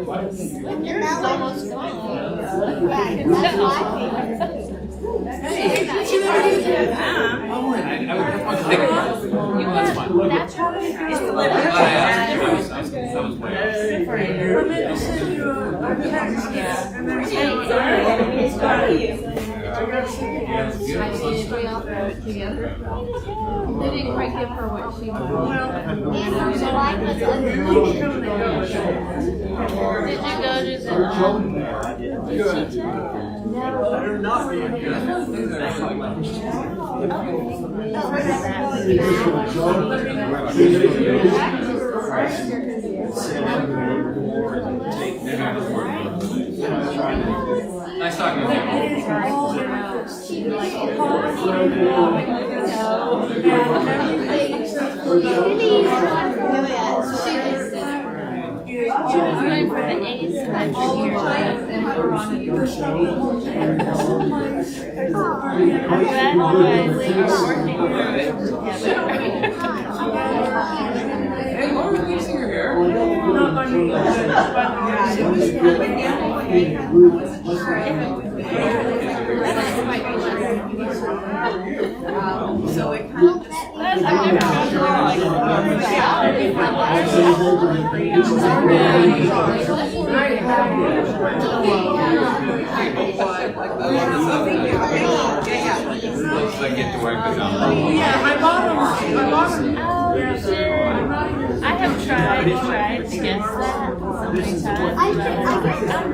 Yours is almost gone. Right, that's why. They didn't quite give her what she wanted. Did you go to Nice talking to She was going for the A's last year. I'm glad you guys are working Hey, Lauren, can you see your hair? So it kind of just. I've never gone to I get to work this out. Yeah, my bottom. I have tried to guess that so many times. I guess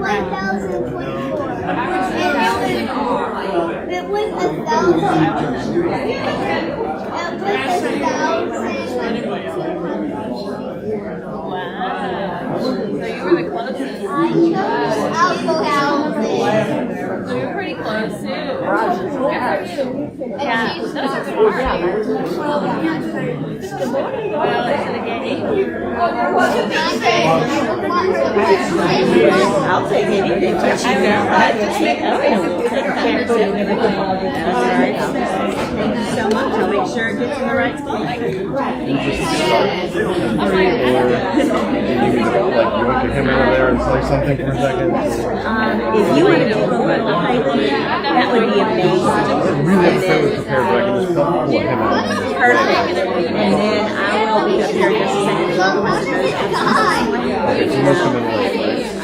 1,024. It was 1,000. Wow. So you were the closest. So you're pretty close too. Yeah, those are smart. Well, it's in the game. I'll take anything. Thank you so much. I'll make sure it gets in the right spot. You want to come over there and say something for a second? If you want to do a little highlight, that would be amazing. I'm really unfairly prepared, but I can just pull him out. Perfect. And then I will be up there just a second. Most of them are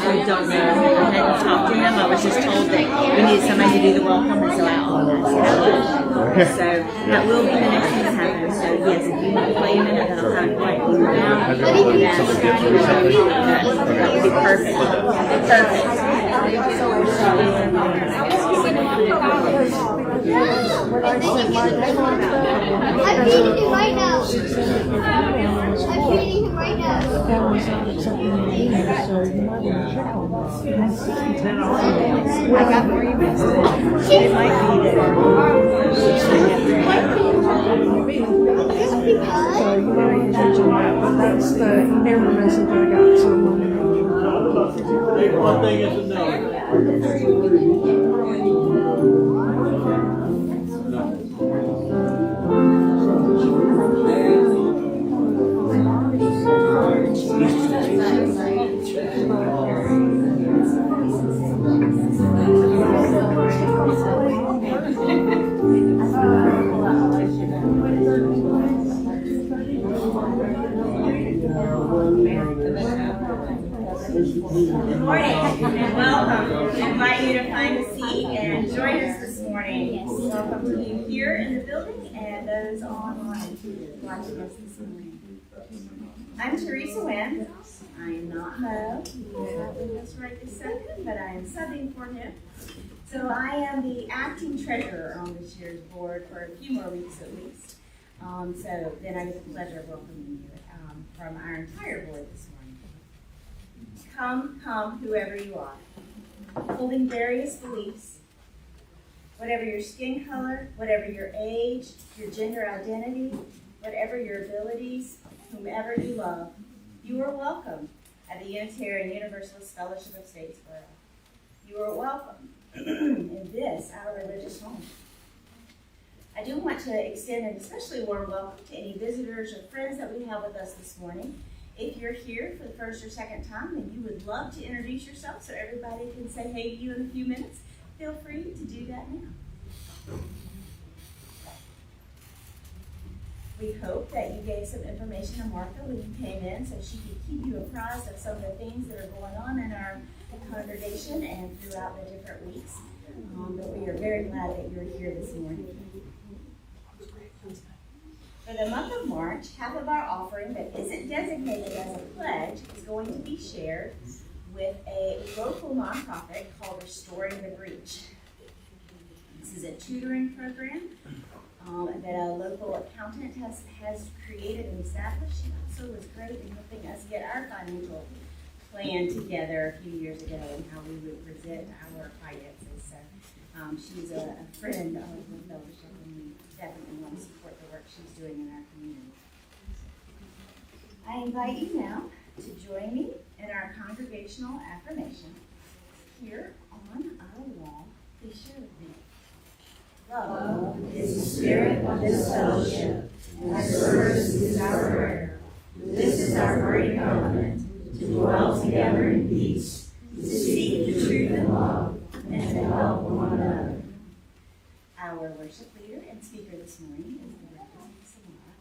I don't know. I hadn't talked to him. I was just told that we needed somebody to do the welcome, and so I organized it. So that will be the next thing that happens. So yes, if you want to play a minute, then I'll kind of quiet you down. Have you ever done something gifts recently? That would be perfect. I'm feeding him right now. I'm feeding him right now. I got where you missed it. It might be there. Just because. That's the error message I got. So One thing is a no. Good morning and welcome. I invite you to find a seat and join us this morning. Welcome to you here in the building and those online watching us this morning. I'm Teresa Wynn. I am not Mo. He's not with us right this second, but I am subbing for him. So I am the acting treasurer on this year's board for a few more weeks at least. So then I get the pleasure of welcoming you from our entire board this morning. Come, whoever you are, holding various beliefs, whatever your skin color, whatever your age, your gender identity, whatever your abilities, whomever you love, you are welcome at the Unitarian Universalist Fellowship of Statesboro. You are welcome in this, our religious home. I do want to extend an especially warm welcome to any visitors or friends that we have with us this morning. If you're here for the first or second time and you would love to introduce yourself so everybody can say hey to you in a few minutes, feel free to do that now. We hope that you gave some information to Martha when you came in so she could keep you apprised of some of the things that are going on in our congregation and throughout the different weeks. But we are very glad that you're here this morning. For the month of March, half of our offering that isn't designated as a pledge is going to be shared with a local nonprofit called Restoring the Breach. This is a tutoring program that a local accountant has created and established. She also was great in helping us get our financial plan together a few years ago and how we would present our finances. So she's a friend of the fellowship, and we definitely want to support the work she's doing in our community. I invite you now to join me in our congregational affirmation here on our wall. Please share with me. Love is the spirit of this fellowship, and service is our prayer. This is our great covenant, to dwell together in peace, to seek the truth in love, and to help one another. Our worship leader and speaker this morning is the Rev Samara.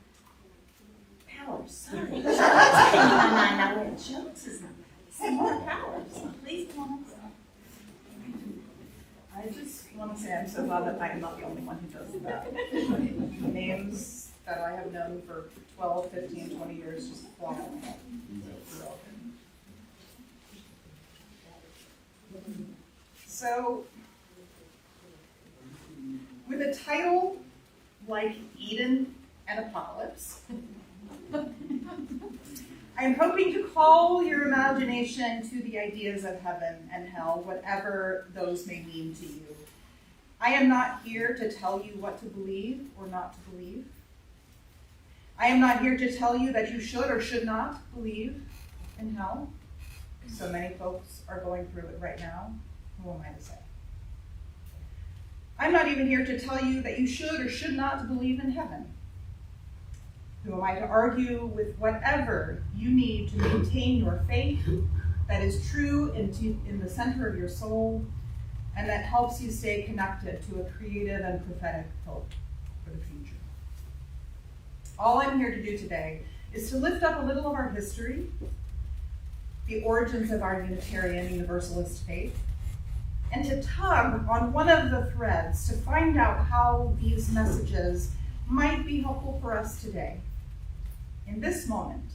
Powers. Sorry. In my mind, I went, Jones is not Samara Powers. Please come on up. I just want to say I'm so glad that I am not the only one who does that. Names that I have known for 12, 15, 20 years just fly out my head. So, with a title like Eden and Apocalypse, I am hoping to call your imagination to the ideas of heaven and hell, whatever those may mean to you. I am not here to tell you what to believe or not to believe. I am not here to tell you that you should or should not believe in hell. So many folks are going through it right now. Who am I to say? I'm not even here to tell you that you should or should not believe in heaven. Who am I to argue with whatever you need to maintain your faith that is true in the center of your soul and that helps you stay connected to a creative and prophetic hope for the future? All I'm here to do today is to lift up a little of our history, the origins of our Unitarian Universalist faith, and to tug on one of the threads to find out how these messages might be helpful for us today. In this moment,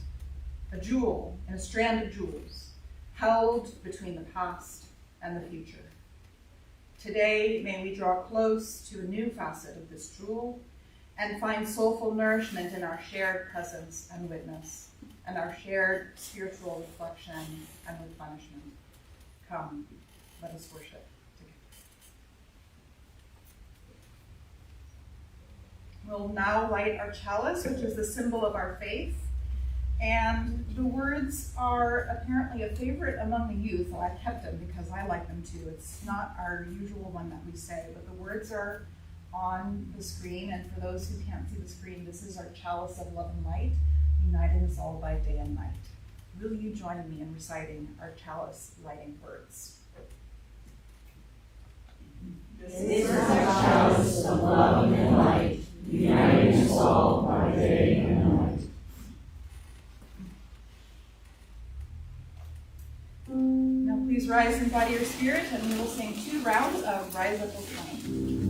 a jewel and a strand of jewels held between the past and the future. Today, may we draw close to a new facet of this jewel and find soulful nourishment in our shared presence and witness, and our shared spiritual reflection and replenishment. Come, let us worship together. We'll now light our chalice, which is the symbol of our faith. And the words are apparently a favorite among the youth. Well, I kept them because I like them too. It's not our usual one that we say, but the words are on the screen. And for those who can't see the screen, this is our chalice of love and light, uniting us all by day and night. Will you join me in reciting our chalice lighting words? This is our chalice of love and light, uniting us all by day and night. Now please rise in body or spirit, and we will sing 2 rounds of Rise Up, O Flame.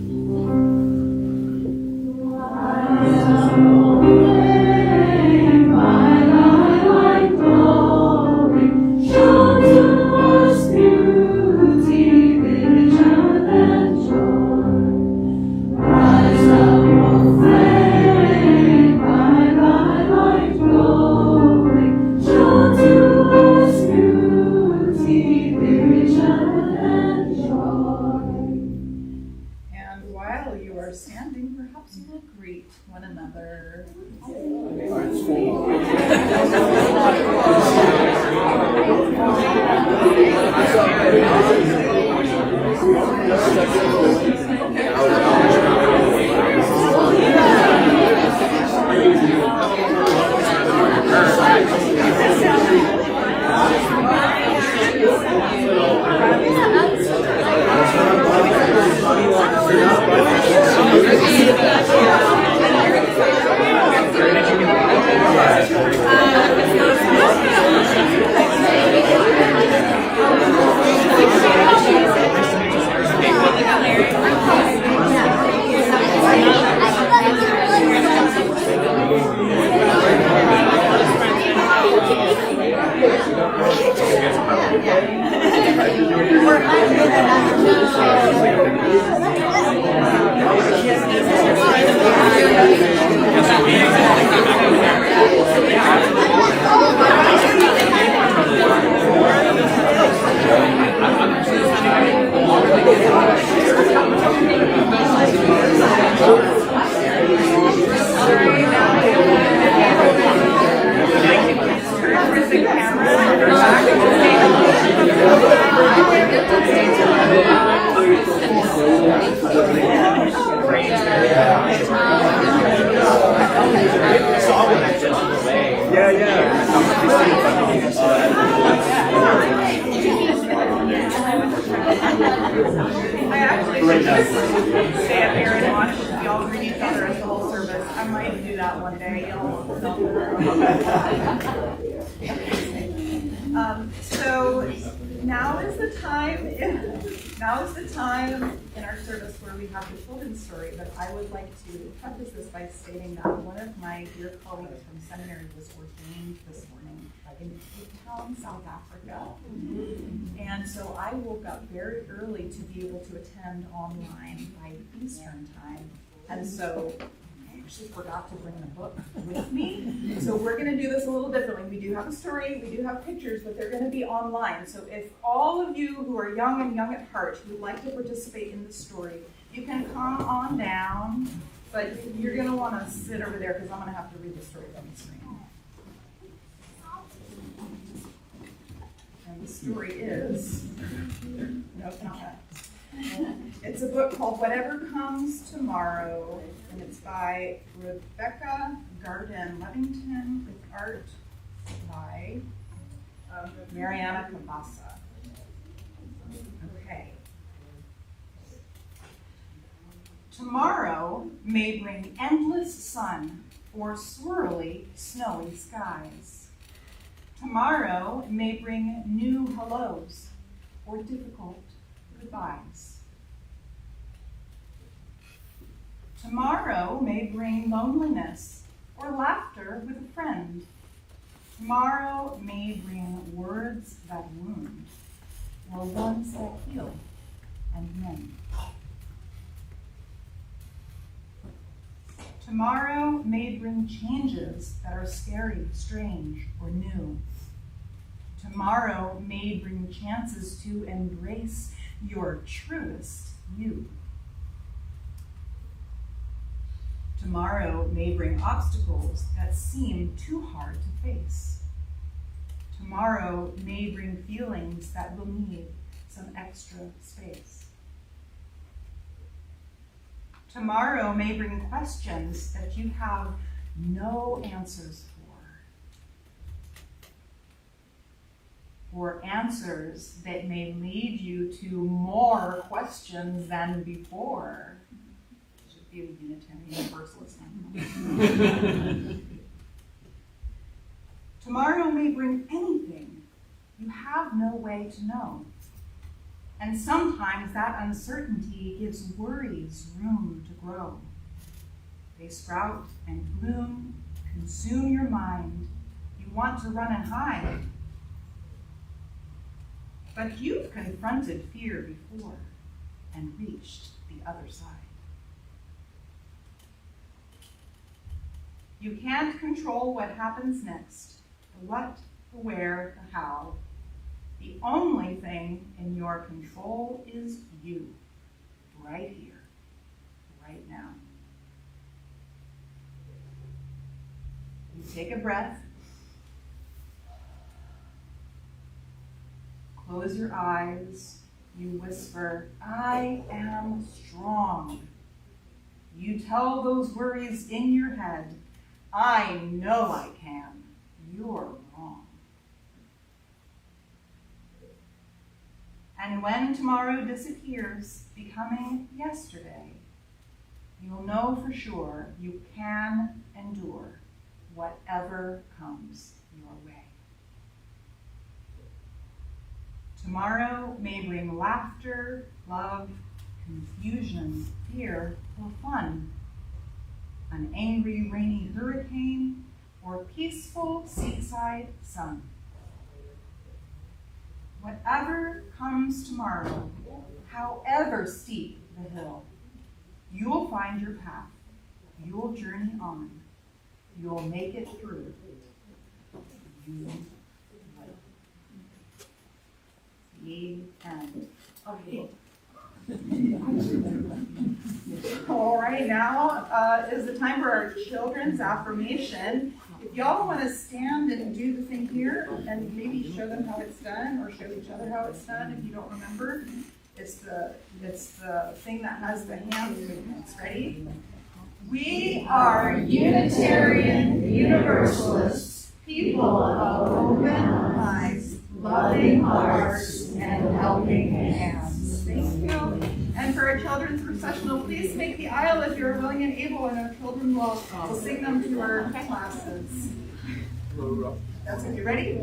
I actually should just stay up here and watch y'all read each other as the whole service. I might do that one day. So now is the time. Now is the time in our service where we have the children's story. But I would like to preface this by stating that one of my dear colleagues from seminary was ordained this morning in Cape Town, South Africa. And so I woke up very early to be able to attend online by Eastern time. And so I actually forgot to bring the book with me. So we're going to do this a little differently. We do have a story, we do have pictures, but they're going to be online. So if all of you who are young and young at heart who would like to participate in the story, you can come on down, but you're going to want to sit over there because I'm going to have to read the story from the screen. And the story is, no, it's not that. It's a book called Whatever Comes Tomorrow, and it's by Rebecca Garden-Levington with art by Mariana Cabasa. Okay. Tomorrow may bring endless sun or swirly, snowy skies. Tomorrow may bring new hellos or difficult goodbyes. Tomorrow may bring loneliness or laughter with a friend. Tomorrow may bring words that wound or ones that heal and mend. Tomorrow may bring changes that are scary, strange, or new. Tomorrow may bring chances to embrace your truest you. Tomorrow may bring obstacles that seem too hard to face. Tomorrow may bring feelings that will need some extra space. Tomorrow may bring questions that you have no answers for, or answers that may lead you to more questions than before. Should be a Unitarian Universalist. Tomorrow may bring anything you have no way to know. And sometimes that uncertainty gives worries room to grow. They sprout and bloom, consume your mind. You want to run and hide. But you've confronted fear before and reached the other side. You can't control what happens next, the what, the where, the how. The only thing in your control is you, right here, right now. You take a breath, close your eyes, you whisper, I am strong. You tell those worries in your head, I know I can, you're wrong. And when tomorrow disappears, becoming yesterday, you'll know for sure you can endure whatever comes your way. Tomorrow may bring laughter, love, confusion, fear, or fun. An angry, rainy hurricane, or peaceful seaside sun. Whatever comes tomorrow, however steep the hill, you will find your path. You will journey on. You will make it through. You will. The end. Okay. All right, now is the time for our children's affirmation. If y'all want to stand and do the thing here and maybe show them how it's done or show each other how it's done if you don't remember, it's the thing that has the hand movements. Ready? We are Unitarian Universalists, people of open eyes, loving hearts, and helping hands. Thank you. And for our children's processional, please make the aisle if you're willing and able, and our children will sing them to our classes. That's it. You ready?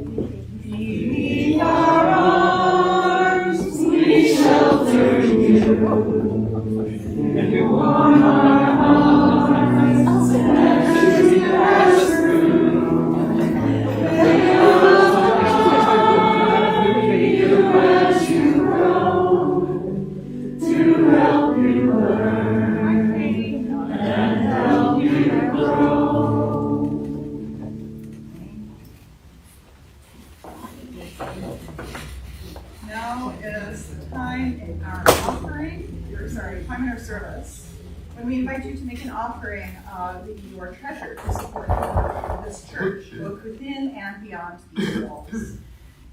Beneath our arms, we shelter you. And you warm our hearts as you pass through. As you grow, to help you learn and help you grow. Now is the time in our time in our service, when we invite you to make an offering of your treasure to support this church, both within and beyond these walls.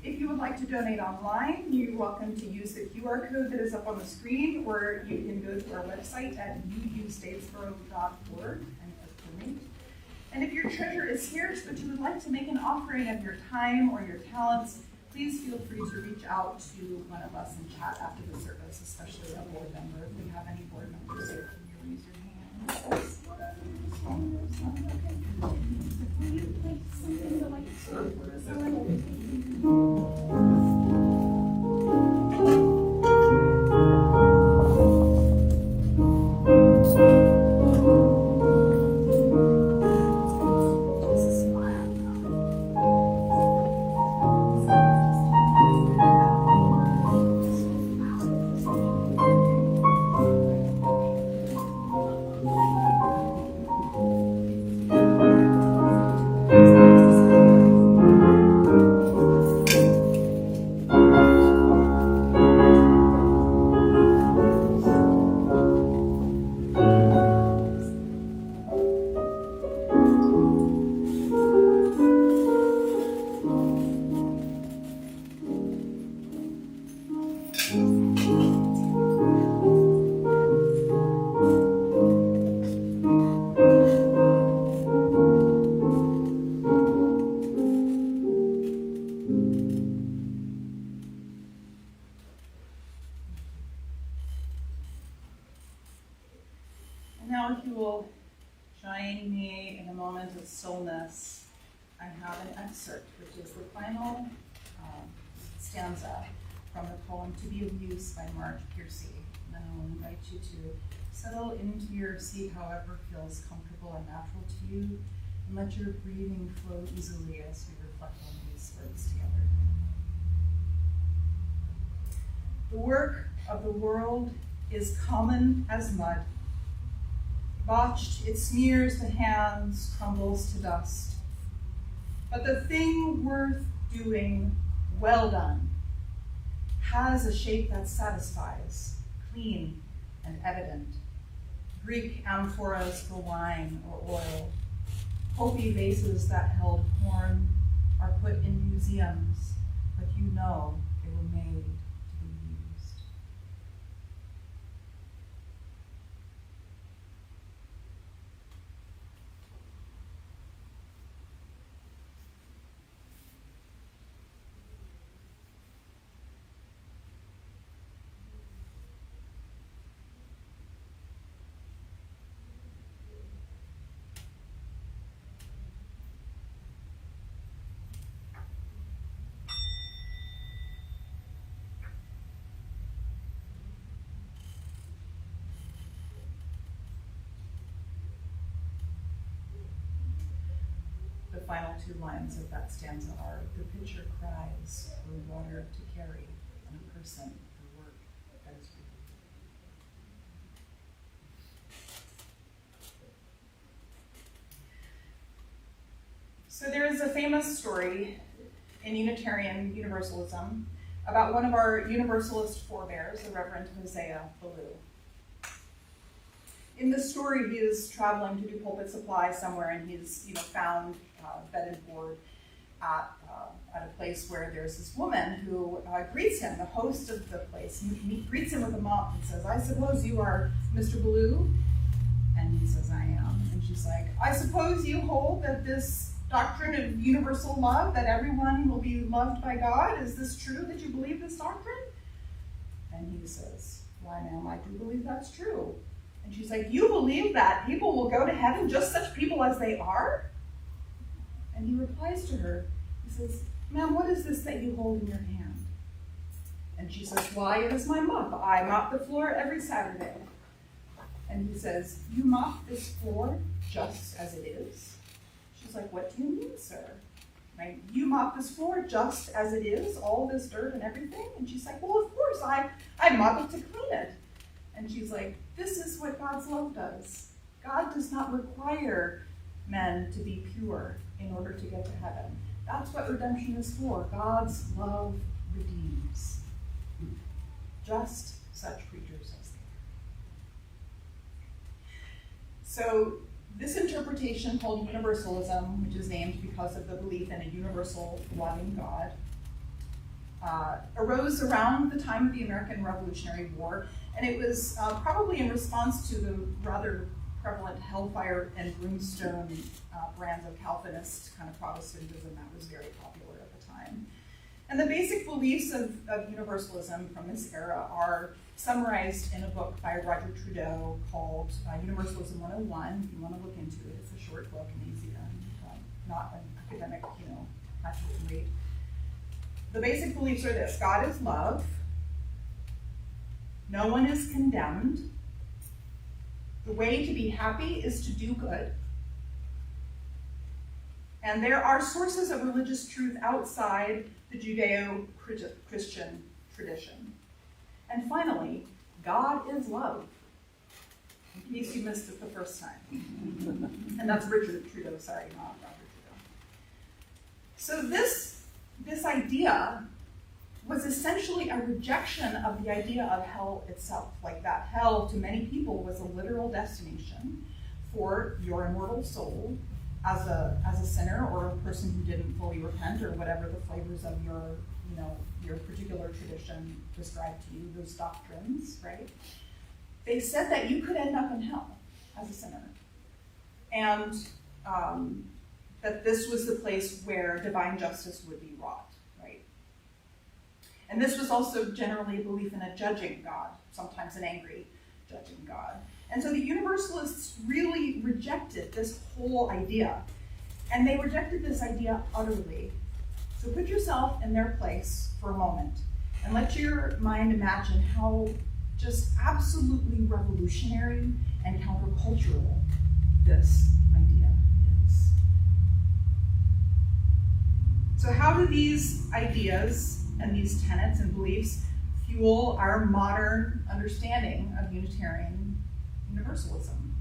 If you would like to donate online, you're welcome to use the QR code that is up on the screen, or you can go to our website at uustatesboro.org and click donate. And if your treasure is scarce, but you would like to make an offering of your time or your talents, please feel free to reach out to one of us and chat after the service, especially a board member. If we have any board members here, can you raise your hand? Now, if you will join me in a moment of stillness, I have an excerpt, which is the final stanza from the poem To Be of Use by Marge Piercy. And I will invite you to settle into your seat however feels comfortable and natural to you, and let your breathing flow easily as we reflect on these words together. The work of the world is common as mud. Botched, it smears the hands, crumbles to dust. But the thing worth doing, well done, has a shape that satisfies, clean and evident. Greek amphoras for wine or oil, Hopi vases that held corn are put in museums, but you know they were made to be used. The final two lines of that stanza are, the pitcher cries for water to carry. person, her work. That is beautiful. So there is a famous story in Unitarian Universalism about one of our Universalist forebears, the Reverend Hosea Ballou. In the story, he is traveling to do pulpit supply somewhere, and he's found bed and board at a place where there's this woman who greets him, the host of the place. He greets him with a mop and says, "I suppose you are Mr. Ballou?" And he says, "I am." And she's like, "I suppose you hold that this doctrine of universal love, that everyone will be loved by God. Is this true that you believe this doctrine?" And he says, "Why, ma'am, I do believe that's true." And she's like, "You believe that people will go to heaven, just such people as they are?" And he replies to her, he says, "Ma'am, what is this that you hold in your hand?" And she says, "Why, it is my mop. I mop the floor every Saturday." And he says, "You mop this floor just as it is?" She's like, "What do you mean, sir? Right? You mop this floor just as it is, all this dirt and everything?" And she's like, "Well, of course, I mop it to clean it." And she's like, "This is what God's love does. God does not require men to be pure in order to get to heaven. That's what redemption is for. God's love redeems. Just such creatures as they are." So this interpretation, called Universalism, which is named because of the belief in a universal loving God, arose around the time of the American Revolutionary War, and it was probably in response to the rather prevalent hellfire and brimstone brands of Calvinist kind of Protestantism that was very popular at the time. And the basic beliefs of Universalism from this era are summarized in a book by Roger Trudeau called Universalism 101. If you want to look into it, it's a short book and easy to, not an academic, passage to read. The basic beliefs are this: God is love. No one is condemned. The way to be happy is to do good. And there are sources of religious truth outside the Judeo-Christian tradition. And finally, God is love, in case you missed it the first time. And that's Richard Trudeau, sorry, not Roger Trudeau. So this idea was essentially a rejection of the idea of hell itself, like that hell to many people was a literal destination for your immortal soul as a sinner or a person who didn't fully repent, or whatever the flavors of your particular tradition described to you, those doctrines, right? They said that you could end up in hell as a sinner. And that this was the place where divine justice would be wrought, right? And this was also generally a belief in a judging God, sometimes an angry judging God. And so the Universalists really rejected this whole idea. And they rejected this idea utterly. So put yourself in their place for a moment and let your mind imagine how just absolutely revolutionary and countercultural this idea is. So how do these ideas and these tenets and beliefs fuel our modern understanding of Unitarian Universalism?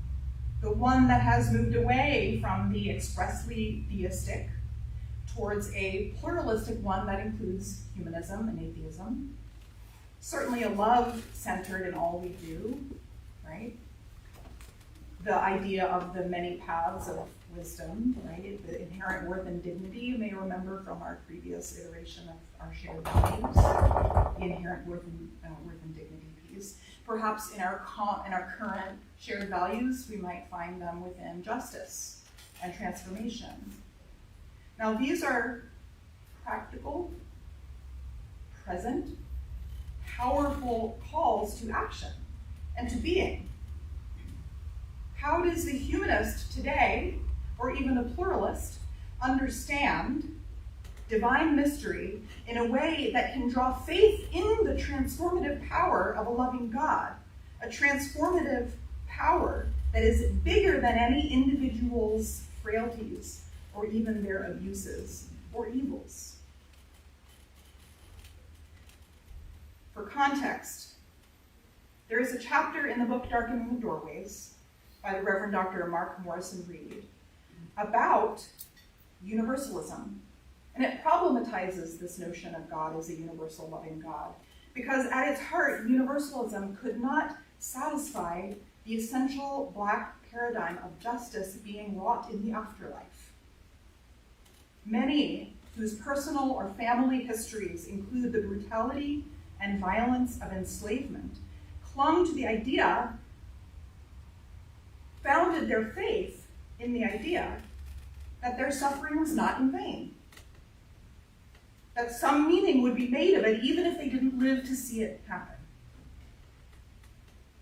The one that has moved away from the expressly theistic towards a pluralistic one that includes humanism and atheism. Certainly a love centered in all we do, right? The idea of the many paths of wisdom, right? The inherent worth and dignity, you may remember from our previous iteration of our shared values, the inherent worth and dignity piece. Perhaps in our current shared values, we might find them within justice and transformation. Now, these are practical, present, powerful calls to action and to being. How does the humanist today, or even a pluralist, understand divine mystery in a way that can draw faith in the transformative power of a loving God, a transformative power that is bigger than any individual's frailties or even their abuses or evils? For context, there is a chapter in the book Darkening the Doorways by the Reverend Dr. Mark Morrison Reed about universalism. And it problematizes this notion of God as a universal loving God, because at its heart, universalism could not satisfy the essential Black paradigm of justice being wrought in the afterlife. Many whose personal or family histories include the brutality and violence of enslavement clung to the idea, founded their faith in the idea that their suffering was not in vain, that some meaning would be made of it even if they didn't live to see it happen.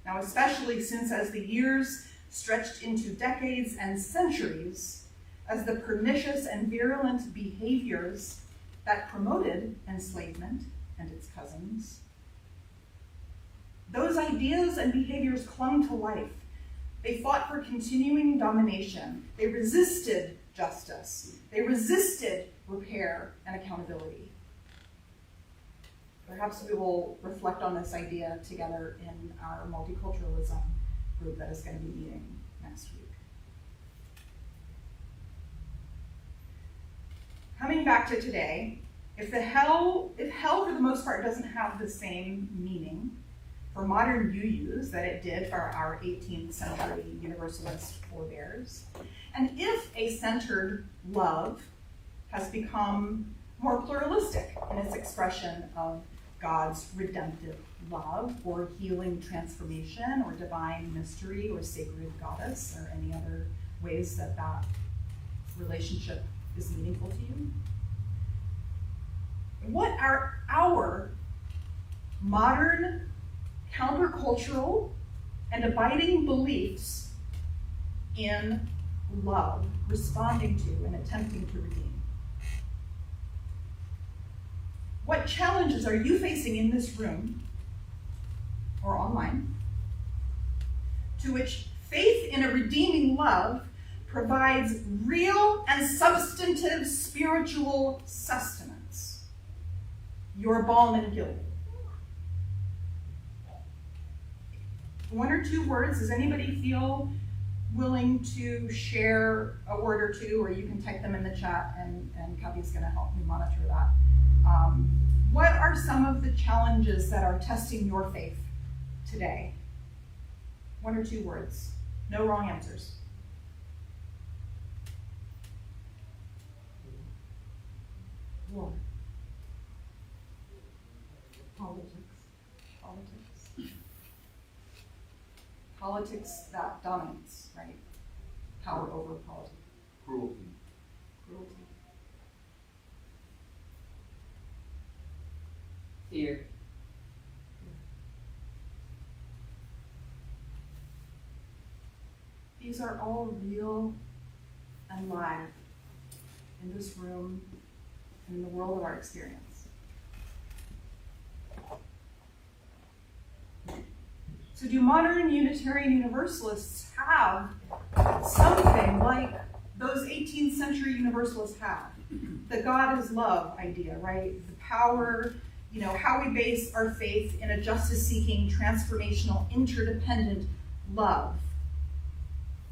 Now, especially since as the years stretched into decades and centuries, as the pernicious and virulent behaviors that promoted enslavement and its cousins, those ideas and behaviors clung to life. They fought for continuing domination. They resisted justice. They resisted repair and accountability. Perhaps we will reflect on this idea together in our multiculturalism group that is going to be meeting next week. Coming back to today, if hell for the most part doesn't have the same meaning for modern UUs that it did for our 18th century Universalist forebears, and if a centered love has become more pluralistic in its expression of God's redemptive love, or healing transformation, or divine mystery, or sacred goddess, or any other ways that that relationship is meaningful to you, what are our modern countercultural and abiding beliefs in love responding to and attempting to redeem? What challenges are you facing in this room or online to which faith in a redeeming love provides real and substantive spiritual sustenance? Your balm and Gilead. One or two words. Does anybody feel willing to share a word or two, or you can type them in the chat, and Kathy's going to help me monitor that. What are some of the challenges that are testing your faith today? One or two words. No wrong answers. War. Politics. Politics that dominates, right? Power over politics. Cruelty. Fear. These are all real and live in this room and in the world of our experience. So do modern Unitarian Universalists have something like those 18th century Universalists have? The God is love idea, right? The power, how we base our faith in a justice-seeking, transformational, interdependent love.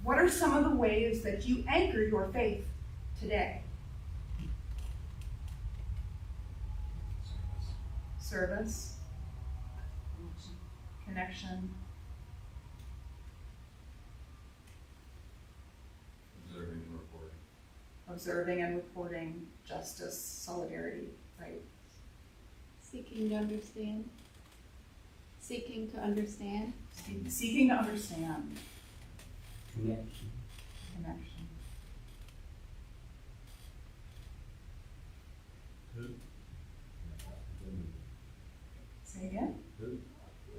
What are some of the ways that you anchor your faith today? Service. Connection. Observing and reporting, justice, solidarity, right? Seeking to understand. Seeking to understand. Seeking to understand. Connection. Say again?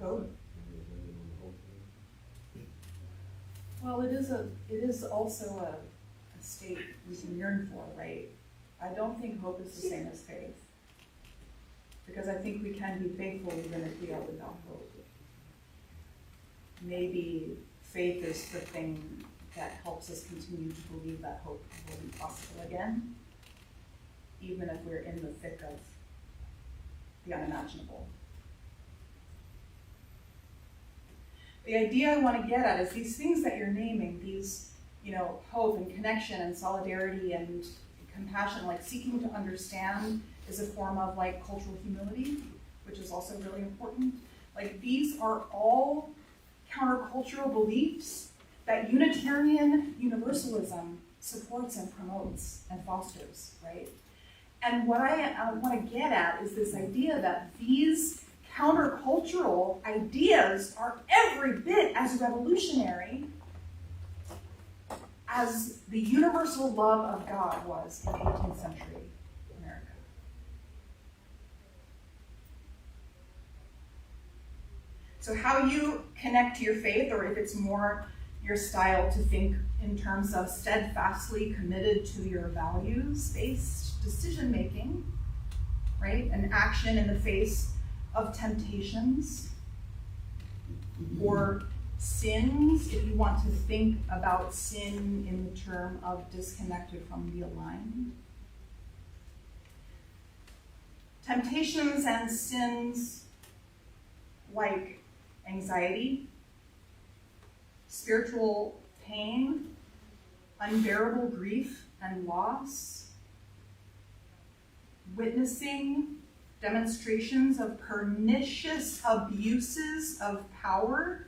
Hope. Well, it is also a state we can yearn for, right? I don't think hope is the same as faith, because I think we can be faithful even if we are without hope. Maybe faith is the thing that helps us continue to believe that hope will be possible again, even if we're in the thick of the unimaginable. The idea I want to get at is these things that you're naming, these, hope and connection and solidarity and compassion, like seeking to understand is a form of like cultural humility, which is also really important. Like these are all countercultural beliefs that Unitarian Universalism supports and promotes and fosters, right? And what I want to get at is this idea that these countercultural ideas are every bit as revolutionary as the universal love of God was in 18th century America. So how you connect to your faith, or if it's more your style to think in terms of steadfastly committed to your values-based decision-making, right? And action in the face of temptations or sins, if you want to think about sin in the term of disconnected from the aligned. Temptations and sins like anxiety, spiritual pain, unbearable grief and loss, witnessing demonstrations of pernicious abuses of power,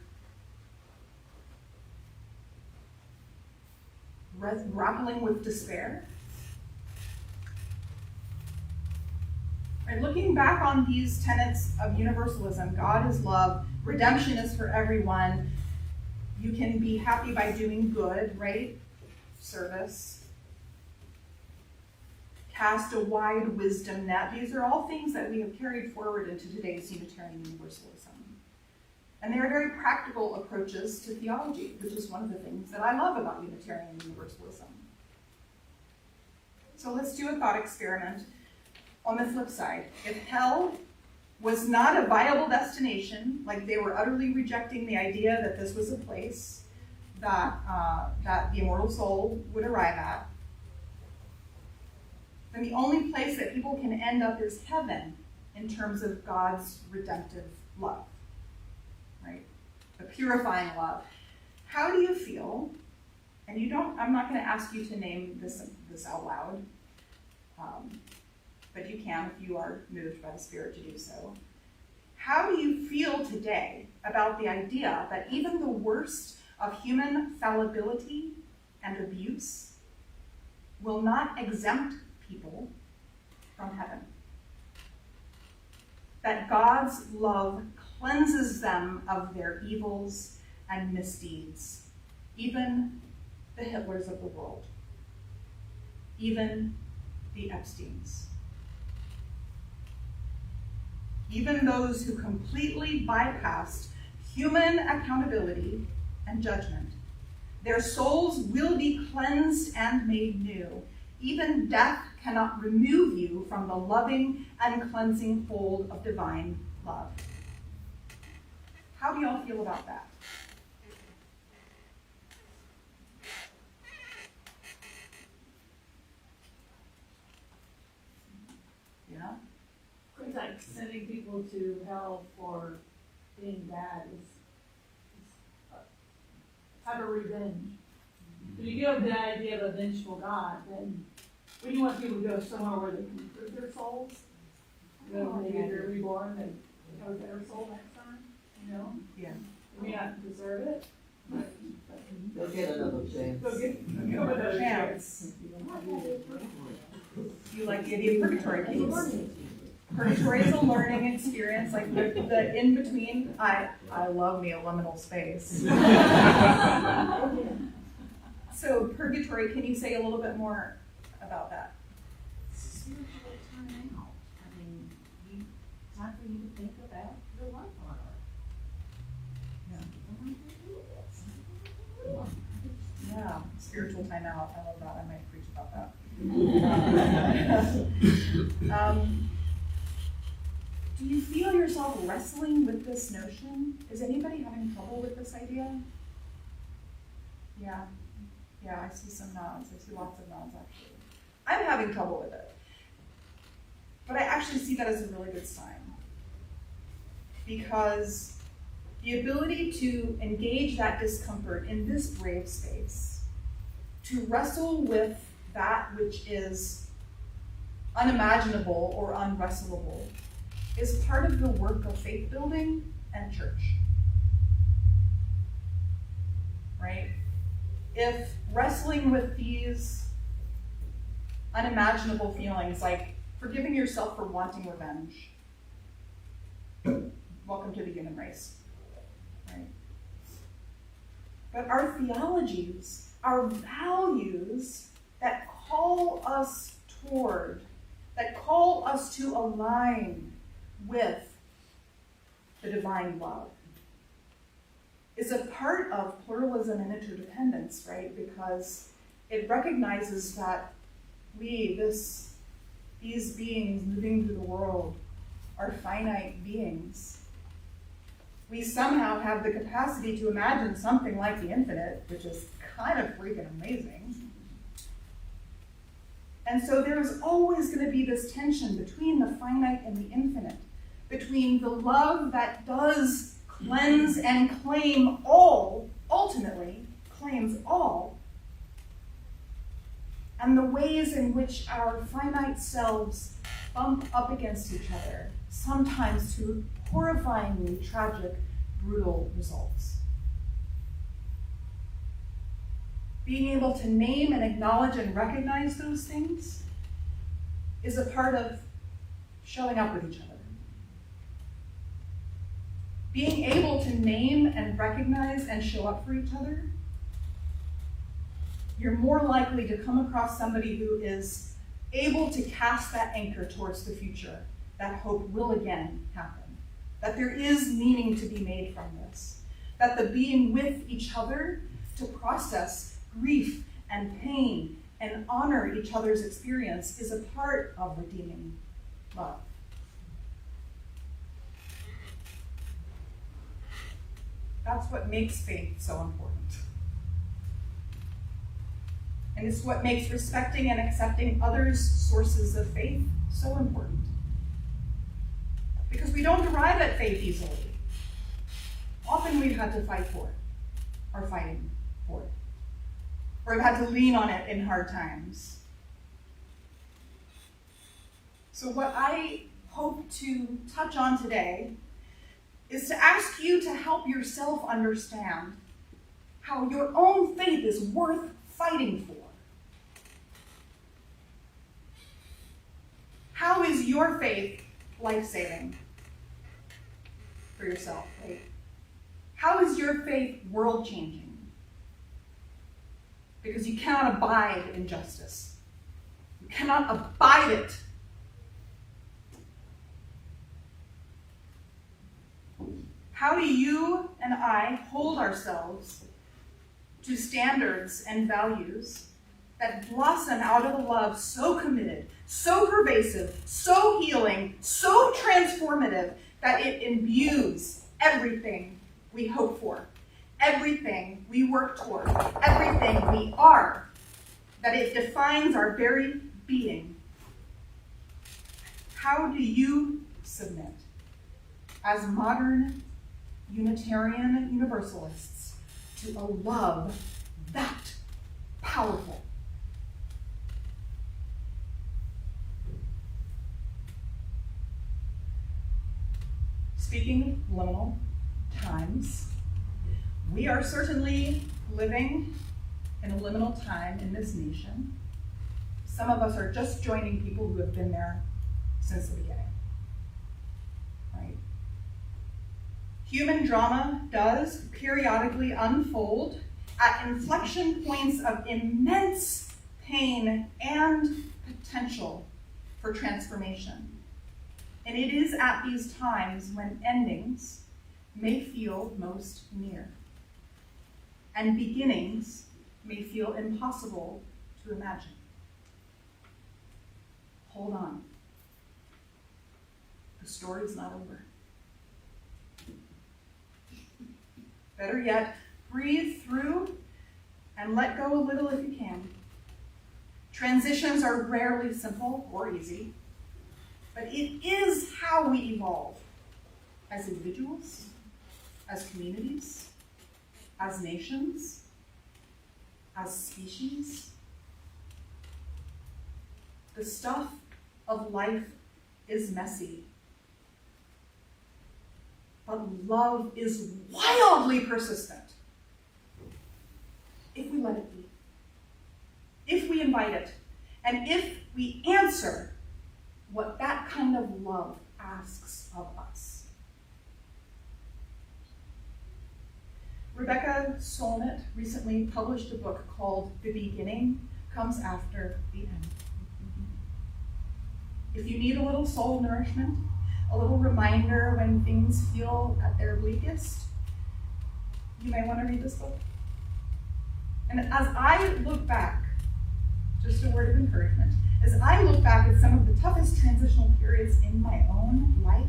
grappling with despair. And looking back on these tenets of universalism, God is love, redemption is for everyone, you can be happy by doing good, right? Service. Cast a wide wisdom net. These are all things that we have carried forward into today's Unitarian Universalism. And they are very practical approaches to theology, which is one of the things that I love about Unitarian Universalism. So let's do a thought experiment on the flip side. If hell was not a viable destination, like they were utterly rejecting the idea that this was a place that the immortal soul would arrive at, then the only place that people can end up is heaven in terms of God's redemptive love, right? A purifying love. How do you feel? And I'm not going to ask you to name this out loud, but you can if you are moved by the Spirit to do so. How do you feel today about the idea that even the worst of human fallibility and abuse will not exempt people from heaven? That God's love cleanses them of their evils and misdeeds, even the Hitlers of the world, even the Epsteins. Even those who completely bypassed human accountability and judgment. Their souls will be cleansed and made new. Even death cannot remove you from the loving and cleansing hold of divine love. How do y'all feel about that? Yeah? It's like sending people to hell for being bad is type of revenge. If you give the idea of a vengeful God, then when you want people to go somewhere where they can improve their souls, maybe they're reborn and have a better soul next time, Yeah. They may not deserve it, but They'll get another chance. go get another chance. You like the idea of purgatory, please? Purgatory is a learning experience, like the in-between. I love me a liminal space. So purgatory, can you say a little bit more about that? Spiritual time out. I mean, time for you to think about your life on earth. Yeah, spiritual timeout. I love that. I might preach about that. Do you feel yourself wrestling with this notion? Is anybody having trouble with this idea? Yeah, I see some nods. I see lots of nods, actually. I'm having trouble with it. But I actually see that as a really good sign. Because the ability to engage that discomfort in this brave space, to wrestle with that which is unimaginable or unwrestlable, is part of the work of faith building and church. Right? If wrestling with these unimaginable feelings, like forgiving yourself for wanting revenge, welcome to the human race. Right? But our theologies, our values that call us toward, that call us to align with the divine love, is a part of pluralism and interdependence, right? Because it recognizes that these beings moving through the world, are finite beings. We somehow have the capacity to imagine something like the infinite, which is kind of freaking amazing. And so there's always going to be this tension between the finite and the infinite, between the love that does cleanse and claim all, ultimately claims all, and the ways in which our finite selves bump up against each other, sometimes to horrifyingly tragic, brutal results. Being able to name and acknowledge and recognize those things is a part of showing up with each other. Being able to name and recognize and show up for each other, you're more likely to come across somebody who is able to cast that anchor towards the future, that hope will again happen, that there is meaning to be made from this, that the being with each other to process grief and pain and honor each other's experience is a part of redeeming love. That's what makes faith so important. And it's what makes respecting and accepting others' sources of faith so important. Because we don't arrive at faith easily. Often we've had to fight for it, or fighting for it, or have had to lean on it in hard times. So what I hope to touch on today is to ask you to help yourself understand how your own faith is worth fighting for. How is your faith life-saving for yourself? Right? How is your faith world-changing? Because you cannot abide injustice. You cannot abide it. How do you and I hold ourselves to standards and values that blossom out of a love so committed, so pervasive, so healing, so transformative, that it imbues everything we hope for, everything we work toward, everything we are, that it defines our very being? How do you submit as modern Unitarian Universalists to a love that powerful? Speaking of liminal times, we are certainly living in a liminal time in this nation. Some of us are just joining people who have been there since the beginning. Right? Human drama does periodically unfold at inflection points of immense pain and potential for transformation. And it is at these times when endings may feel most near, and beginnings may feel impossible to imagine. Hold on. The story's not over. Better yet, breathe through and let go a little if you can. Transitions are rarely simple or easy, but it is how we evolve as individuals, as communities, as nations, as species. The stuff of life is messy, but love is wildly persistent if we let it be, if we invite it, and if we answer what that kind of love asks of us. Rebecca Solnit recently published a book called The Beginning Comes After the End. If you need a little soul nourishment, a little reminder when things feel at their bleakest, you may want to read this book. And as I look back, just a word of encouragement, as I look back at some of the toughest transitional periods in my own life,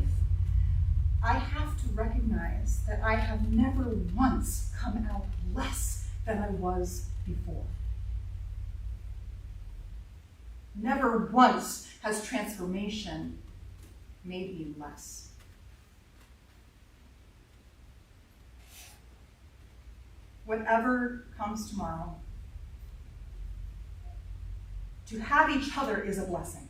I have to recognize that I have never once come out less than I was before. Never once has transformation made me less. Whatever comes tomorrow, to have each other is a blessing.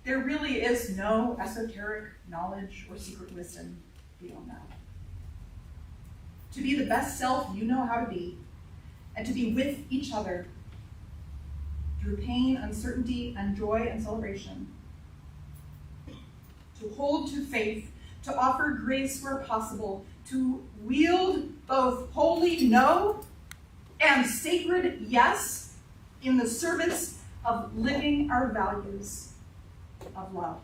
There really is no esoteric knowledge or secret wisdom beyond that. To be the best self you know how to be, and to be with each other through pain, uncertainty, and joy and celebration. To hold to faith, to offer grace where possible, to wield both holy no and sacred yes in the service of living our values of love.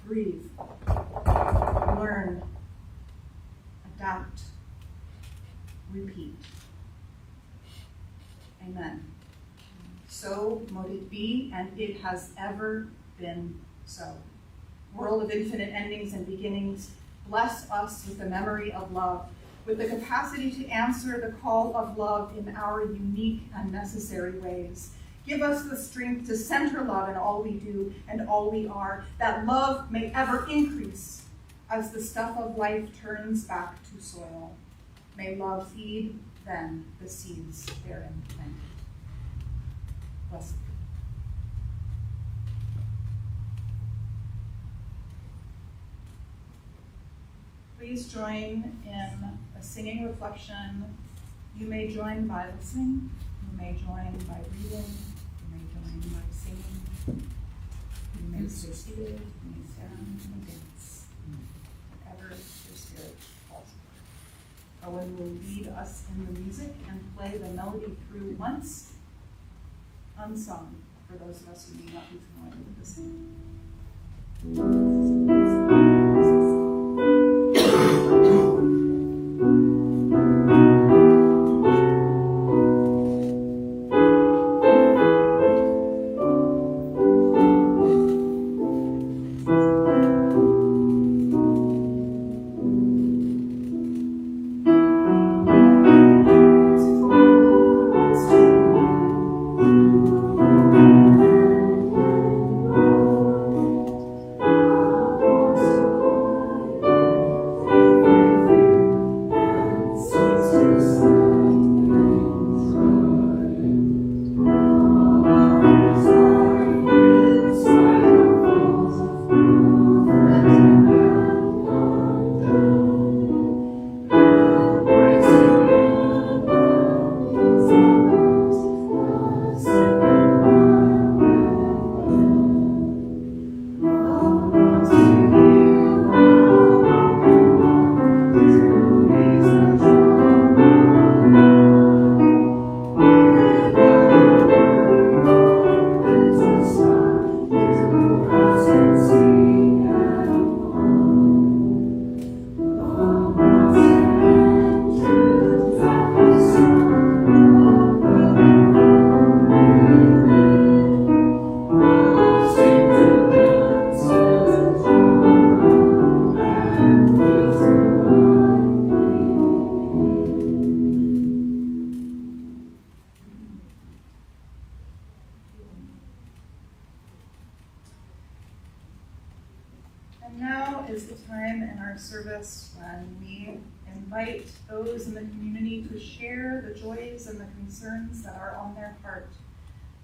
Breathe, learn, adapt, repeat. Amen. So mote it be, and it has ever been so. World of infinite endings and beginnings, bless us with the memory of love, with the capacity to answer the call of love in our unique and necessary ways. Give us the strength to center love in all we do and all we are, that love may ever increase as the stuff of life turns back to soil. May love feed then the seeds therein planted. Blessed. Please join in a singing reflection. You may join by listening. You may join by reading. You may join by singing. You may stay seated. You may stand. You may dance. Whatever your spirit calls for. Owen will lead us in the music and play the melody through once, unsung, for those of us who may not be familiar with the singing. And now is the time in our service when we invite those in the community to share the joys and the concerns that are on their heart.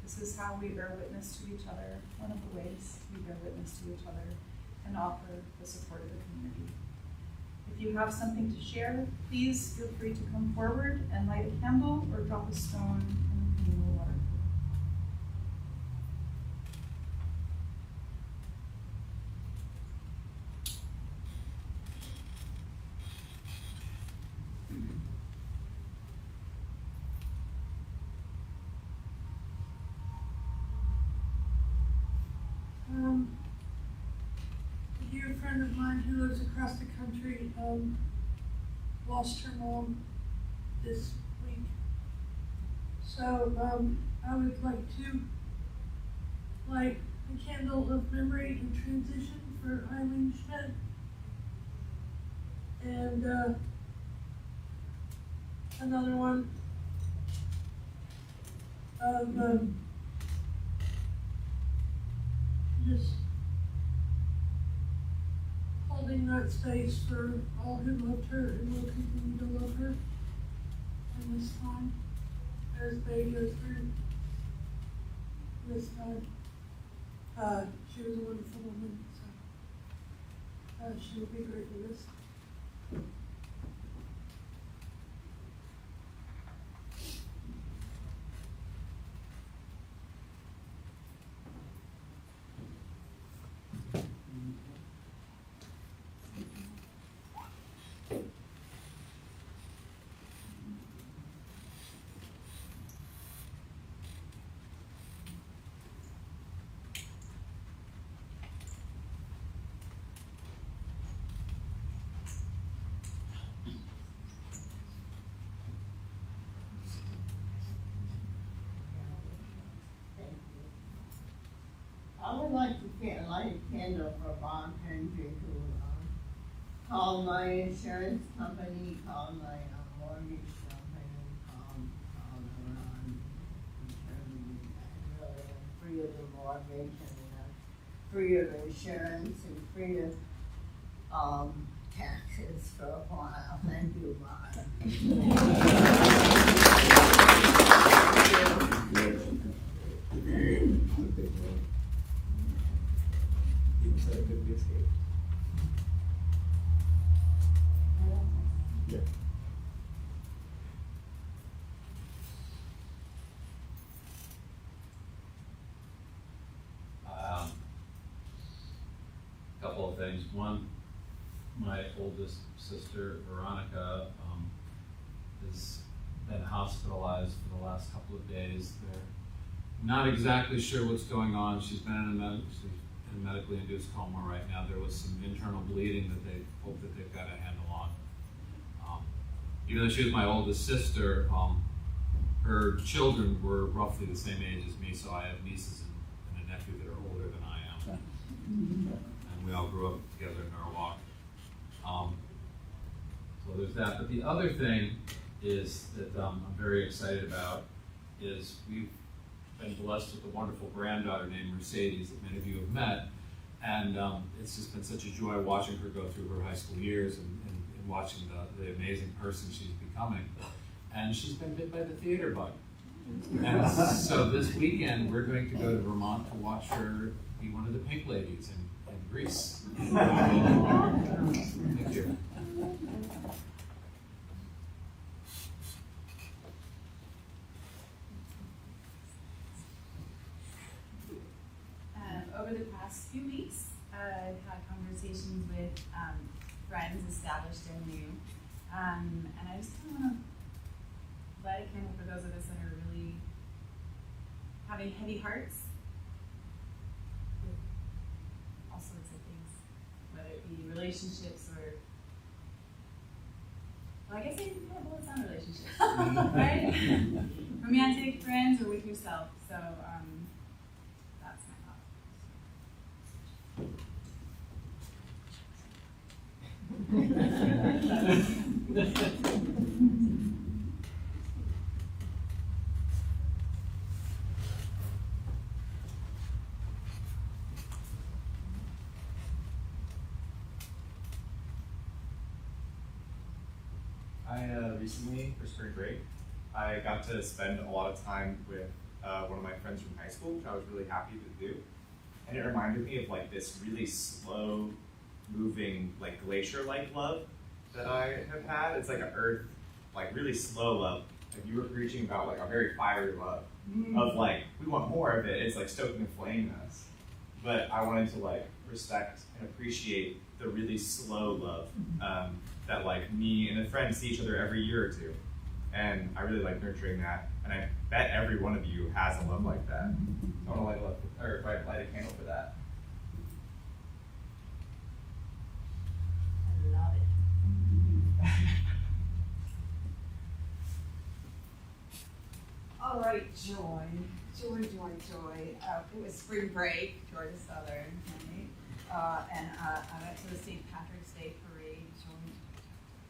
This is how we bear witness to each other, one of the ways we bear witness to each other and offer the support of the community. If you have something to share, please feel free to come forward and light a candle or drop a stone in the communal water. A dear friend of mine who lives across the country lost her mom this week. So I would like to light a candle of memory and transition for Eileen Schmidt. And another one of just holding that space for all who loved her and will continue to love her in this time as they go through this time. She was a wonderful woman, so she will be greatly missed. I would like to light a candle for Bob Hendry, who called my insurance company, called my mortgage company, called around and really free of the mortgage and free of insurance and free of taxes for a while. Thank you, Couple of things. One, my oldest sister, Veronica, has been hospitalized for the last couple of days. They're not exactly sure what's going on. She's been in a medically induced coma right now. There was some internal bleeding that they hope that they've got a handle on. Even though she was my oldest sister, her children were roughly the same age as me, so I have nieces and a nephew that are older than I am. And we all grew up together in Norwalk. So there's that. But the other thing is that I'm very excited about is we've been blessed with a wonderful granddaughter named Mercedes that many of you have met. And it's just been such a joy watching her go through her high school years and watching the amazing person she's becoming. And she's been bit by the theater bug. And so this weekend we're going to go to Vermont to watch her be one of the pink ladies in Greece. Thank you. Over the past few weeks, I've had conversations with friends, established and new, and I just kind of want to light a candle for those of us that are really having heavy hearts with all sorts of things, whether it be relationships or, well, I guess I can kind of bullets on relationships, right? Romantic, friends, or with yourself. So that's my thought. Recently, for spring break, I got to spend a lot of time with one of my friends from high school, which I was really happy to do. And it reminded me of like this really slow moving, like glacier-like love that I have had. It's like an earth, like really slow love. Like you were preaching about like a very fiery love of like, we want more of it. It's like stoking a flame in us. But I wanted to like respect and appreciate the really slow love that like me and a friend see each other every year or two. And I really like nurturing that. And I bet every one of you has a love like that. I want to light a candle for that. I love it. All right, joy. It was spring break, Georgia Southern, right? And I went to the St. Patrick's Day parade,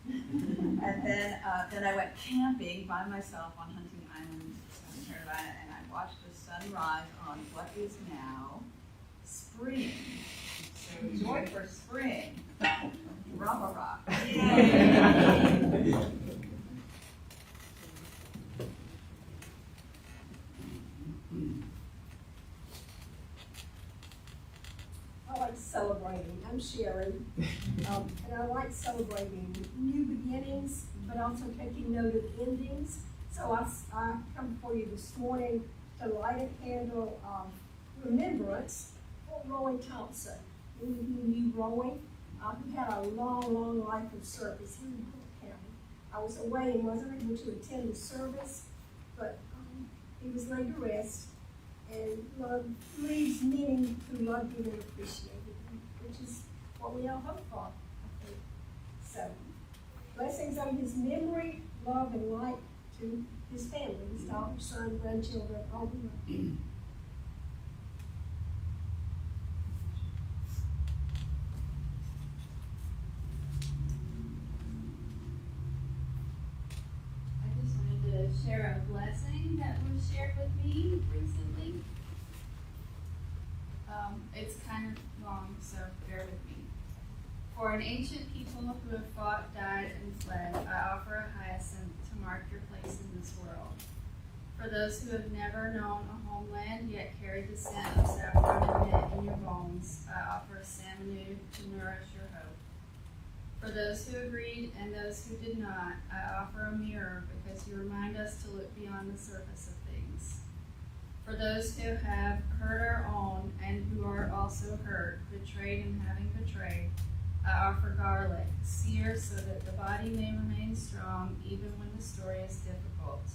and then I went camping by myself on Hunting Island, South Carolina, and I watched the sun rise on what is now spring. So joy for spring. Rah-rah-rah. I like celebrating. I'm Sharon, and I like celebrating new beginnings, but also taking note of endings. So I come before you this morning to light a candle of remembrance for Roy Thompson. Who knew Roy? He had a long life of service here in Polk County. I was away and wasn't able to attend the service, but he was laid to rest. And love leaves many who loved him and appreciated him, which is what we all hope for, I think. So, blessings on his memory, love, and light to his family, his daughter, son, grandchildren, all the way. I just wanted to share a blessing that was shared with me recently. It's kind of long, so bear with me. For an ancient people who have fought, died, and fled, I offer a hyacinth to mark your place in this world. For those who have never known a homeland, yet carried the scent of saffron and mint in your bones, I offer a salmonu to nourish your hope. For those who agreed and those who did not, I offer a mirror because you remind us to look beyond the surface of things. For those who have hurt our own and who are also hurt, betrayed and having betrayed, I offer garlic, sear so that the body may remain strong even when the story is difficult.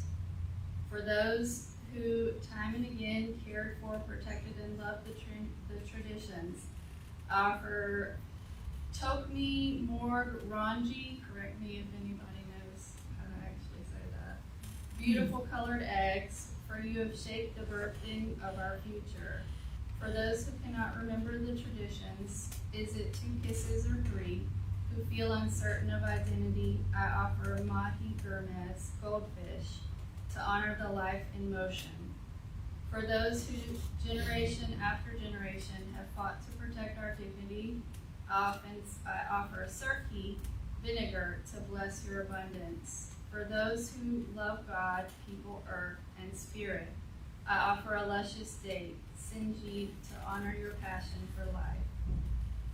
For those who time and again cared for, protected, and loved the traditions, I offer Tokmi Morg Ranji, correct me if anybody knows how to actually say that, beautiful colored eggs, for you have shaped the birthing of our future. For those who cannot remember the traditions, is it 2 kisses or 3, who feel uncertain of identity, I offer a mahi gurmes, goldfish, to honor the life in motion. For those who, generation after generation, have fought to protect our dignity, I offer a surki, vinegar, to bless your abundance. For those who love God, people, earth, and spirit, I offer a luscious date, Sinji, to honor your passion for life.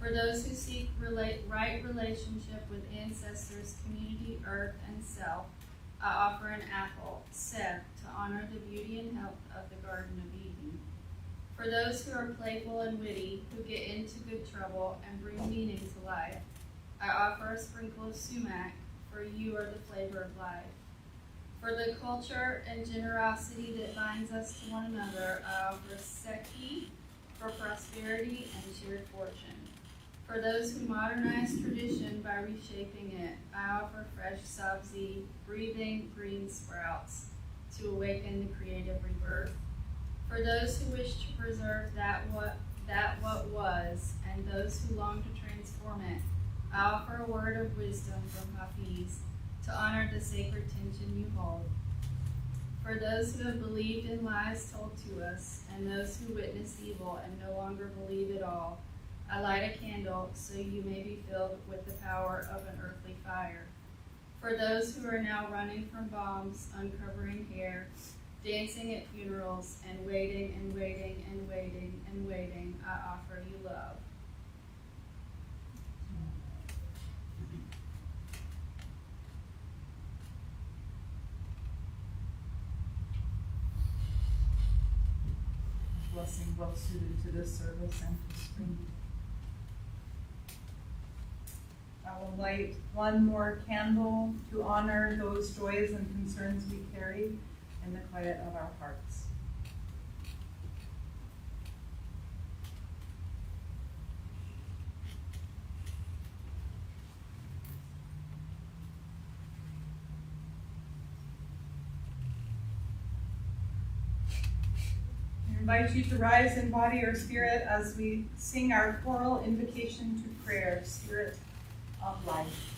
For those who seek right relationship with ancestors, community, earth, and self, I offer an apple, Seb, to honor the beauty and health of the Garden of Eden. For those who are playful and witty, who get into good trouble and bring meaning to life, I offer a sprinkle of sumac, for you are the flavor of life. For the culture and generosity that binds us to one another, I offer seki, for prosperity and shared fortune. For those who modernize tradition by reshaping it, I offer fresh sabzi, breathing green sprouts, to awaken the creative rebirth. For those who wish to preserve that what was, and those who long to transform it, I offer a word of wisdom from Hafiz, to honor the sacred tension you hold. For those who have believed in lies told to us, and those who witness evil and no longer believe at all, I light a candle so you may be filled with the power of an earthly fire. For those who are now running from bombs, uncovering hair, dancing at funerals, and waiting and waiting and waiting and waiting, I offer you love. Blessing well suited to this service and to spring. I will light one more candle to honor those joys and concerns we carry in the quiet of our hearts. I invite you to rise in body or spirit as we sing our choral invocation to prayer, Spirit of Life.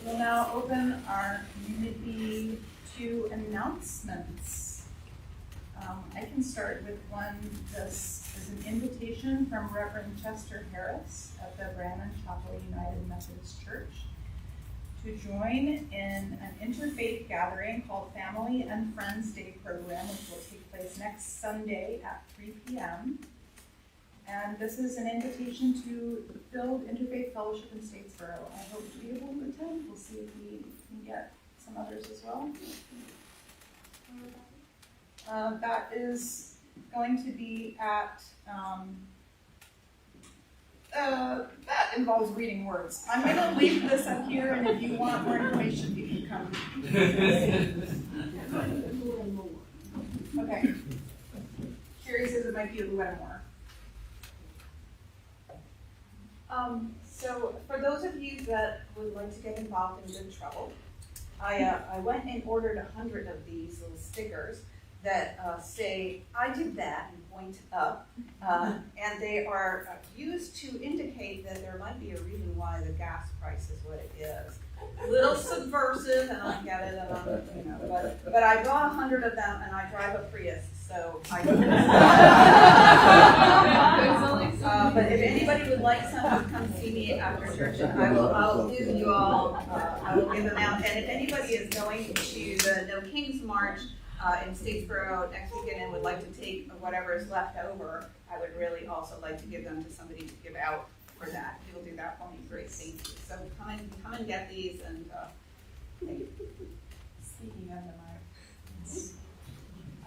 We'll now open our community to announcements. I can start with one. This is an invitation from Reverend Chester Harris at the Brannan Chapel United Methodist Church to join in an interfaith gathering called Family and Friends Day Program, which will take place next Sunday at 3 p.m. And this is an invitation to build Interfaith Fellowship in Statesboro. I hope to be able to attend. We'll see if we can get some others as well. That is going to be at, that involves reading words. I'm going to leave this up here, and if you want more information, you can come. Okay. Sherry says it might be a Wetmore. So for those of you that would like to get involved in good trouble, I went and ordered 100 of these little stickers that say, I did that, and point up. And they are used to indicate that there might be a reason why the gas price is what it is. A little subversive, and I get it, and but I bought 100 of them, and I drive a Prius, so I but if anybody would like some, come see me after church, and I'll do you all, I will give them out. And if anybody is going to the No Kings March in Statesboro next weekend and would like to take whatever is left over, I would really also like to give them to somebody to give out for that. If you'll do that for me, great, thank you. So come and get these, and thank you. Speaking of them,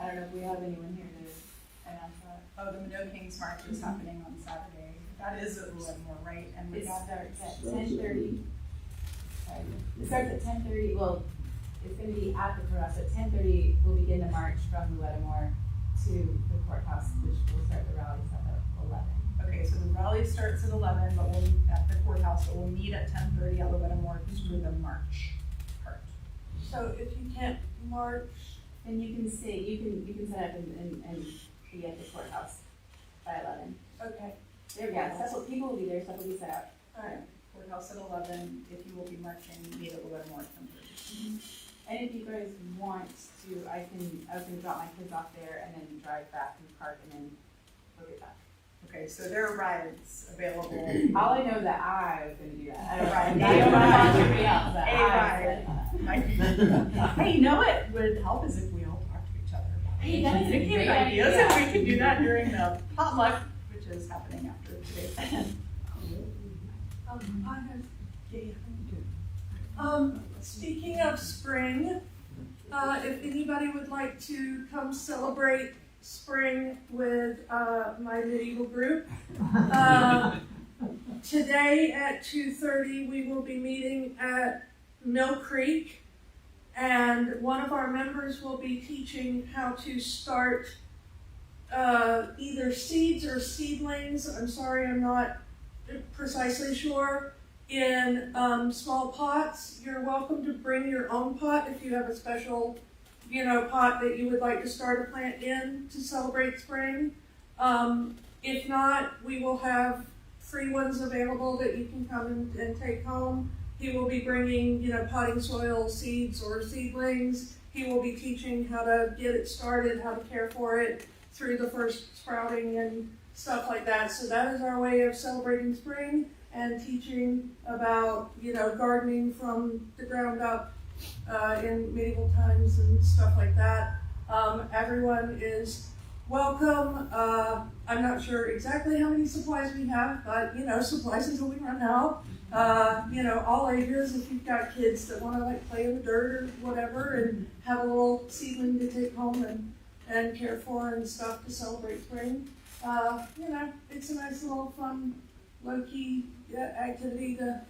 I don't know if we have anyone here to announce that. Oh, the No Kings March is happening on Saturday. That is a little more, right? And we got there at 10:30. It starts at 10:30. Well, it's going to be at the courthouse. At 10:30, we'll begin the march from the Wetmore to the courthouse, which will start the rally at 11. Okay, so the rally starts at 11, but we'll at the courthouse, but we'll meet at 10:30 at the Wetmore to do the march part. So if you can't march, then you can say you can set up and be at the courthouse by 11. Okay. There we go. People will be there. Stuff will be set up. All right. House at 11 if you will be marching meet at Leavenworth and 30. And if you guys want to, I was gonna drop my kids off there and then drive back and park and then look at that. Okay, so there are rides available. All I know is that I was gonna do that. I don't Right. I don't know about everybody else, but A I ride. said, Hey, you know what would help is if we all talk to each other about Hey, that's a thinking great ideas, idea. and we can do that during the potluck, which is happening after today's session. Speaking of spring, if anybody would like to come celebrate spring with my medieval group, today at 2:30 we will be meeting at Mill Creek, and one of our members will be teaching how to start either seeds or seedlings. I'm sorry, I'm not precisely sure. In small pots. You're welcome to bring your own pot if you have a special, pot that you would like to start a plant in to celebrate spring. If not, we will have free ones available that you can come and take home. He will be bringing, potting soil, seeds, or seedlings. He will be teaching how to get it started, how to care for it through the first sprouting and stuff like that. So that is our way of celebrating spring and teaching about, gardening from the ground up in medieval times and stuff like that. Everyone is welcome. I'm not sure exactly how many supplies we have, but, supplies until we run out. All ages, if you've got kids that want to play in the dirt or whatever and have a little seedling to take home and care for and stuff to celebrate spring. It's a nice little fun, low-key activity to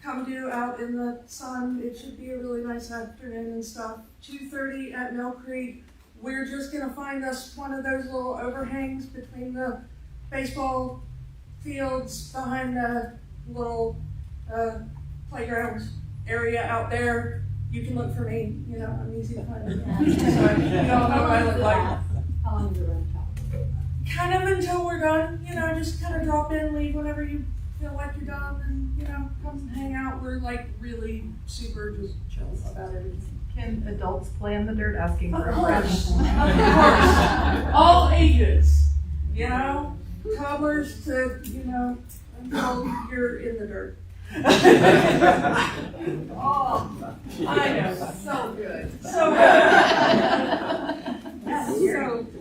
come do out in the sun. It should be a really nice afternoon and stuff. 2:30 at Mill Creek. We're just gonna find us one of those little overhangs between the baseball fields behind the little playground area out there. You can look for me, I'm easy to find. So you all know what I look like. How long do you run? Kind of until we're done, just kind of drop in, leave whenever you feel like you're done, and, come hang out. We're really super just chill about everything. Can adults play in the dirt asking for Of a friend? course. All ages, toddlers to, until you're in the dirt. Oh, I know. So good. So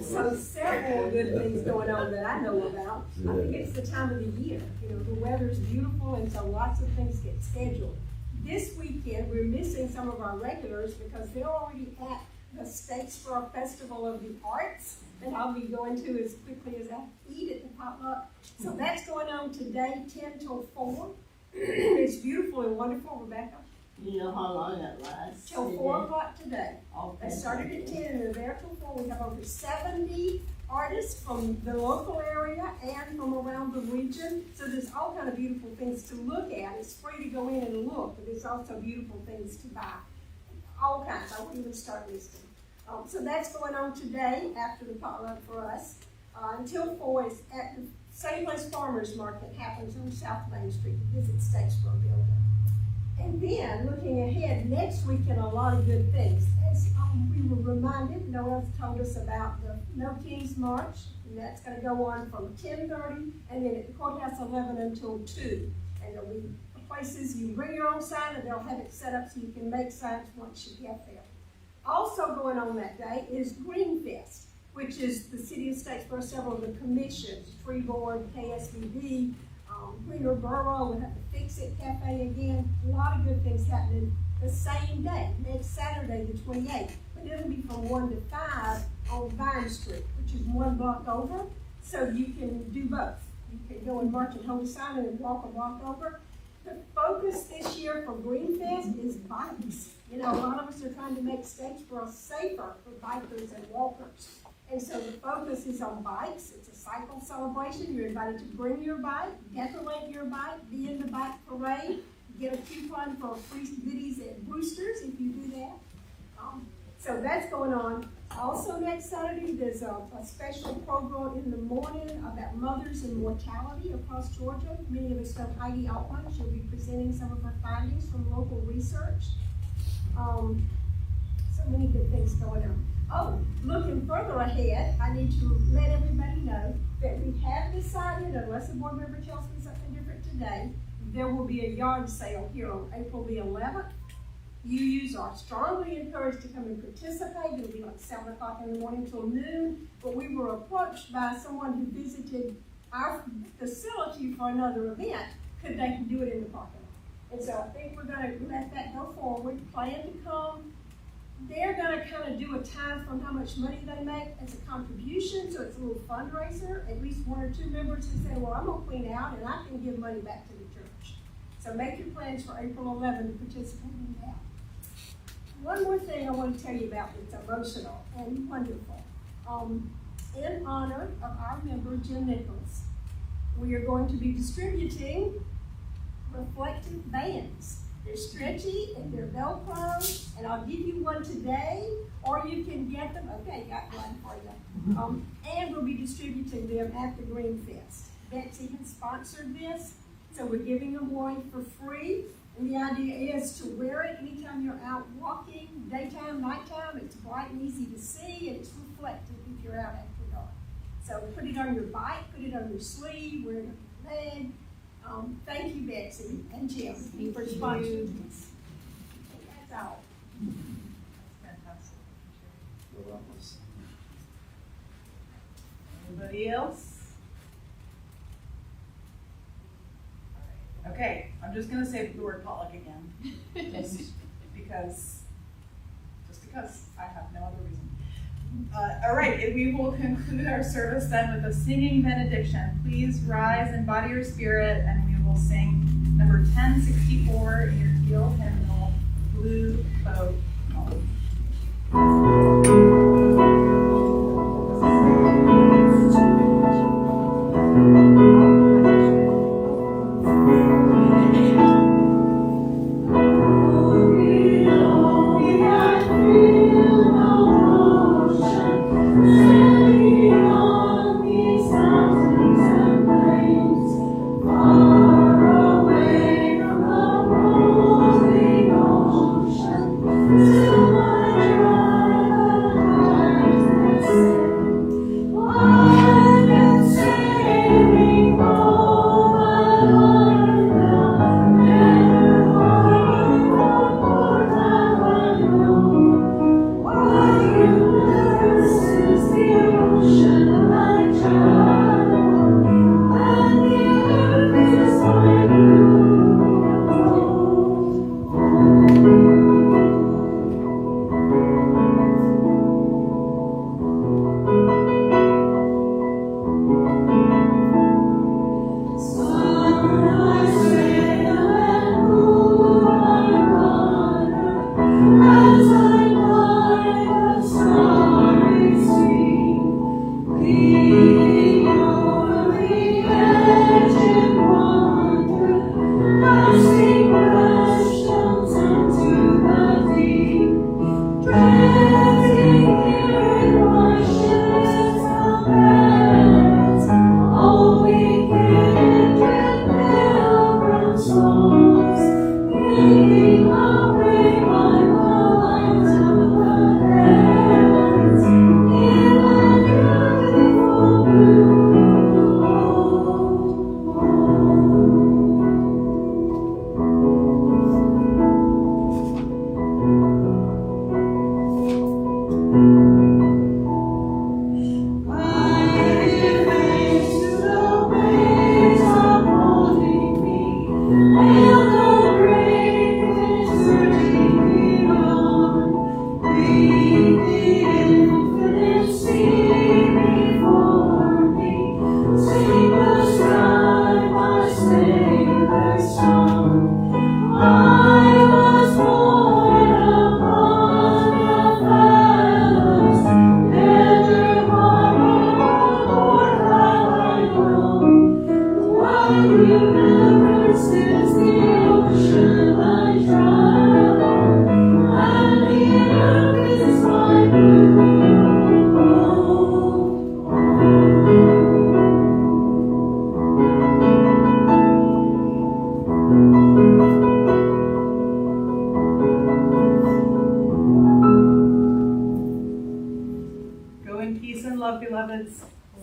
So several good things going on that I know about. I think it's the time of the year. The weather's beautiful, and so lots of things get scheduled. This weekend, we're missing some of our regulars because they're already at the Statesboro Festival of the Arts that I'll be going to as quickly as I eat at the potluck. So that's going on today, 10 till 4. It's beautiful and wonderful, Rebecca. You know how long it lasts? Till 4 o'clock today. Okay. They started at 10 and they're there till 4. We have over 70 artists from the local area and from around the region. So there's all kind of beautiful things to look at. It's free to go in and look, but there's also beautiful things to buy. All kinds. I won't even start listing. So that's going on today after the potluck for us. Until 4 is at the Same Place Farmers Market happens on South Main Street. Visit Statesboro building. And then, looking ahead, next weekend, a lot of good things. As we were reminded, Noah told us about the No Kings March, and that's going to go on from 10:30, and then at the courthouse 11 until 2. And there'll be places you bring your own sign, and they'll have it set up so you can make signs once you get there. Also going on that day is Green Fest, which is the city of Statesboro, several of the commissions, Tree Board, KSVD, Greener Borough, we have the Fix It Cafe again. A lot of good things happening the same day, next Saturday, the 28th. But it'll be from 1 to 5 on Vine Street, which is 1 block over. So you can do both. You can go and march and hold a sign and walk a block over. The focus this year for Green Fest is bikes. A lot of us are trying to make Statesboro safer for bikers and walkers. And so the focus is on bikes. It's a cycle celebration. You're invited to bring your bike, decorate your bike, be in the bike parade, get a coupon for free goodies at Brewster's if you do that. So that's going on Also next Saturday, there's a special program in the morning about mothers and mortality across Georgia. Many of us know Heidi Altman. She'll be presenting some of her findings from local research. So many good things going on. Oh, looking further ahead, I need to let everybody know that we have decided, unless a board member tells me something different today, there will be a yard sale here on April the 11th. UUs are strongly encouraged to come and participate. It'll be like 7 o'clock in the morning till noon. But we were approached by someone who visited our facility for another event. Could they do it in the parking lot? And so I think we're going to let that go forward. Plan to come. They're going to kind of do a time from how much money they make as a contribution. So it's a little fundraiser. At least 1 or 2 members who say, well, I'm going to clean out and I can give money back to the church. So make your plans for April 11 to participate in that. One more thing I want to tell you about that's emotional and wonderful. In honor of our member, Jim Nichols, we are going to be distributing reflective bands. They're stretchy and they're Velcro, and I'll give you one today, or you can get them. Okay, got one for you. And we'll be distributing them at the Green Fest. Betsy has sponsored this, so we're giving them away for free. And the idea is to wear it anytime you're out walking, daytime, nighttime. It's bright and easy to see, and it's reflective if you're out after dark. So put it on your bike, put it on your sleeve, wear it on your leg. Thank you, Betsy and Jim, for sponsoring this. That's all. Fantastic. Anybody else? Okay, I'm just gonna say the word Pollock again, just because I have no other reason. All right, we will conclude our service then with a singing benediction. Please rise and body your spirit, and we will sing number 1064 in your field hymnal, Blue Boat Home. Thank you.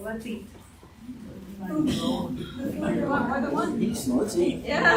Let's eat. Let's eat. Yeah.